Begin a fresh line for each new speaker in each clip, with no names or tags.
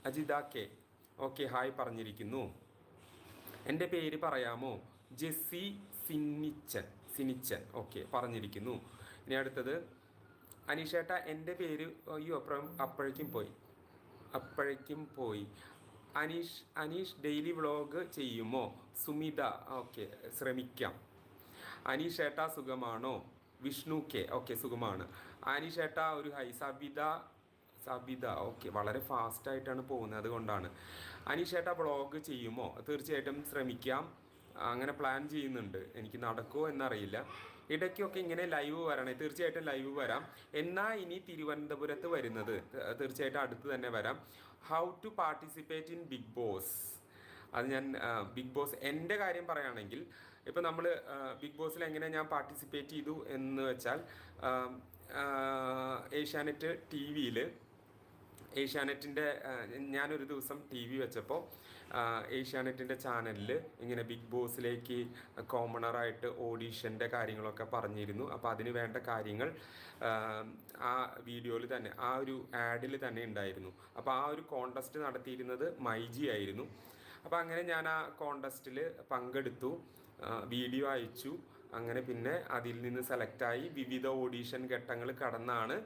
Ajitha K okay hi പറഞ്ഞിരിക്കുന്നു. എൻ്റെ പേര് പറയാമോ? ജെസ്സി സിനിച്ചൻ ഓക്കെ പറഞ്ഞിരിക്കുന്നു. ഇനി അടുത്തത് അനീഷേട്ട എൻ്റെ പേര് അയ്യോ അപ്പോഴേക്കും പോയി. അനീഷ് ഡെയിലി വ്ളോഗ് ചെയ്യുമോ? സുമിത ഓക്കെ ശ്രമിക്കാം. അനീഷേട്ട സുഖമാണോ? വിഷ്ണു കെ ഓക്കെ സുഖമാണ്. അനീഷേട്ട ഒരു ഹൈ. സബിത ഓക്കെ വളരെ ഫാസ്റ്റായിട്ടാണ് പോകുന്നത്, അതുകൊണ്ടാണ്. അനീഷേട്ട വ്ളോഗ് ചെയ്യുമോ? തീർച്ചയായിട്ടും ശ്രമിക്കാം, അങ്ങനെ പ്ലാൻ ചെയ്യുന്നുണ്ട്. എനിക്ക് നടക്കുമോ എന്നറിയില്ല. ഇടയ്ക്കൊക്കെ ഇങ്ങനെ ലൈവ് വരണേ, തീർച്ചയായിട്ടും ലൈവ് വരാം. എന്നാൽ ഇനി തിരുവനന്തപുരത്ത് വരുന്നത് തീർച്ചയായിട്ടും അടുത്ത് തന്നെ വരാം. How to participate in Bigg Boss, അത് ഞാൻ ബിഗ് ബോസ് എൻ്റെ കാര്യം പറയുകയാണെങ്കിൽ ഇപ്പോൾ നമ്മൾ ബിഗ് ബോസിൽ എങ്ങനെ ഞാൻ പാർട്ടിസിപ്പേറ്റ് ചെയ്തു എന്ന് വെച്ചാൽ ഏഷ്യാനെറ്റ് ടി വിയിൽ ഏഷ്യാനെറ്റിൻ്റെ ഞാനൊരു ദിവസം ടി വി വെച്ചപ്പോൾ ഏഷ്യാനെറ്റിൻ്റെ ചാനലിൽ ഇങ്ങനെ ബിഗ് ബോസിലേക്ക് കോമണറായിട്ട് ഓഡീഷൻ്റെ കാര്യങ്ങളൊക്കെ പറഞ്ഞിരുന്നു. അപ്പോൾ അതിന് വേണ്ട കാര്യങ്ങൾ ആ വീഡിയോയിൽ തന്നെ ആ ഒരു ആഡിൽ തന്നെ ഉണ്ടായിരുന്നു. അപ്പോൾ ആ ഒരു കോൺടെസ്റ്റ് നടത്തിയിരുന്നത് മൈജി ആയിരുന്നു. അപ്പോൾ അങ്ങനെ ഞാൻ ആ കോൺടെസ്റ്റിൽ പങ്കെടുത്തു, വീഡിയോ അയച്ചു. അങ്ങനെ പിന്നെ അതിൽ നിന്ന് സെലക്റ്റായി വിവിധ ഓഡീഷൻ ഘട്ടങ്ങൾ കടന്നാണ്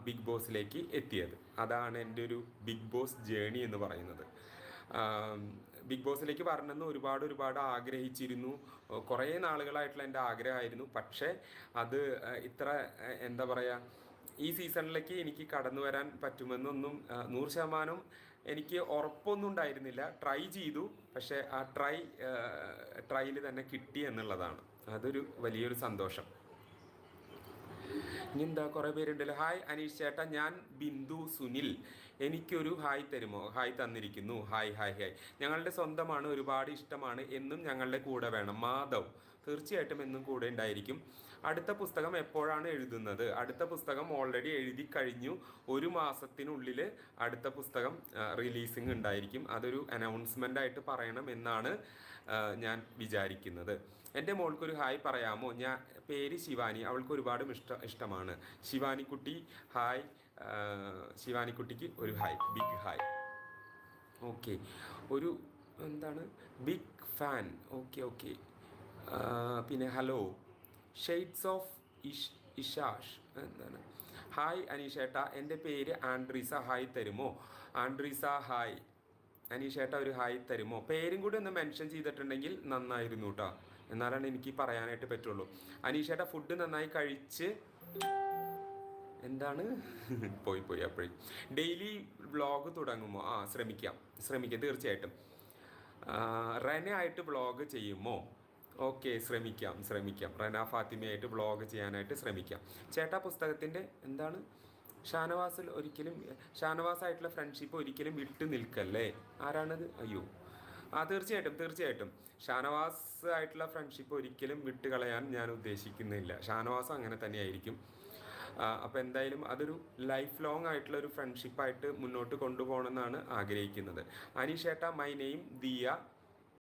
ബിഗ് ബോസിലേക്ക് എത്തിയത്. അതാണ് എൻ്റെ ഒരു ബിഗ് ബോസ് ജേണി എന്ന് പറയുന്നത്. ബിഗ് ബോസിലേക്ക് വരണമെന്ന് ഒരുപാട് ആഗ്രഹിച്ചിരുന്നു. കുറേ നാളുകളായിട്ടുള്ള എൻ്റെ ആഗ്രഹമായിരുന്നു. പക്ഷേ അത് ഇത്ര എന്താ പറയുക, ഈ സീസണിലേക്ക് എനിക്ക് കടന്നു വരാൻ പറ്റുമെന്നൊന്നും 100% എനിക്ക് ഉറപ്പൊന്നും ഉണ്ടായിരുന്നില്ല. ട്രൈ ചെയ്തു, പക്ഷേ ആ ട്രൈയിൽ തന്നെ കിട്ടി എന്നുള്ളതാണ്. അതൊരു വലിയൊരു സന്തോഷം. ഇനി എന്താ കുറേ പേരുണ്ടല്ലോ. ഹായ് അനീഷ് ചേട്ടാ, ഞാൻ ബിന്ദു സുനിൽ, എനിക്കൊരു ഹായ് തരുമോ? ഹായ് തന്നിരിക്കുന്നു. ഹായ് ഞങ്ങളുടെ സ്വന്തമാണ്, ഒരുപാട് ഇഷ്ടമാണ്, എന്നും ഞങ്ങളുടെ കൂടെ വേണം. മാധവ് തീർച്ചയായിട്ടും എന്നും കൂടെ ഉണ്ടായിരിക്കും. അടുത്ത പുസ്തകം എപ്പോഴാണ് എഴുതുന്നത്? അടുത്ത പുസ്തകം ഓൾറെഡി എഴുതി കഴിഞ്ഞു. 1 മാസത്തിനുള്ളിൽ അടുത്ത പുസ്തകം റിലീസിങ് ഉണ്ടായിരിക്കും. അതൊരു അനൗൺസ്മെൻ്റ് ആയിട്ട് പറയണം എന്നാണ് ഞാൻ വിചാരിക്കുന്നത്. എൻ്റെ മോൾക്കൊരു ഹായ് പറയാമോ? ഞാൻ പേര് ശിവാനി, അവൾക്ക് ഒരുപാട് ഇഷ്ടമാണ്. ശിവാനിക്കുട്ടി ഹായ്. ശിവാനിക്കുട്ടിക്ക് ഒരു ഹായ്, ബിഗ് ഹായ്. ഓക്കെ, ഒരു എന്താണ് ബിഗ് ഫാൻ. ഓക്കെ പിന്നെ ഹലോ ഷെയ്ഡ്സ് ഓഫ് ഇഷാഷ് എന്താണ്? ഹായ് അനീഷേട്ട, എൻ്റെ പേര് ആൻഡ്രീസ, ഹായ് തരുമോ? ആൻഡ്രീസ ഹായ്. അനീഷേട്ട ഒരു ഹായ് തരുമോ? പേരും കൂടി ഒന്ന് മെൻഷൻ ചെയ്തിട്ടുണ്ടെങ്കിൽ നന്നായിരുന്നു കേട്ടോ, എന്നാലാണ് എനിക്ക് പറയാനായിട്ട് പറ്റുള്ളൂ. അനീഷേട്ട ഫുഡ് നന്നായി കഴിച്ച് എന്താണ് പോയി അപ്പോഴും ഡെയിലി വ്ളോഗ് തുടങ്ങുമോ? ശ്രമിക്കാം തീർച്ചയായിട്ടും. റെന ആയിട്ട് വ്ളോഗ് ചെയ്യുമോ? ഓക്കെ ശ്രമിക്കാം. റെന ഫാത്തിമയായിട്ട് വ്ളോഗ് ചെയ്യാനായിട്ട് ശ്രമിക്കാം. ചേട്ടാ പുസ്തകത്തിൻ്റെ എന്താണ്? ഷാനവാസായിട്ടുള്ള ഫ്രണ്ട്ഷിപ്പ് ഒരിക്കലും വിട്ടു നിൽക്കല്ലേ. ആരാണത്? അയ്യോ തീർച്ചയായിട്ടും ഷാനവാസ് ആയിട്ടുള്ള ഫ്രണ്ട്ഷിപ്പ് ഒരിക്കലും വിട്ട് കളയാൻ ഞാൻ ഉദ്ദേശിക്കുന്നില്ല. ഷാനവാസ് അങ്ങനെ തന്നെയായിരിക്കും. അപ്പോൾ എന്തായാലും അതൊരു ലൈഫ് ലോങ് ആയിട്ടുള്ള ഒരു ഫ്രണ്ട്ഷിപ്പായിട്ട് മുന്നോട്ട് കൊണ്ടുപോകണമെന്നാണ് ആഗ്രഹിക്കുന്നത്. അനീഷേട്ട മൈ നെയിം ദിയ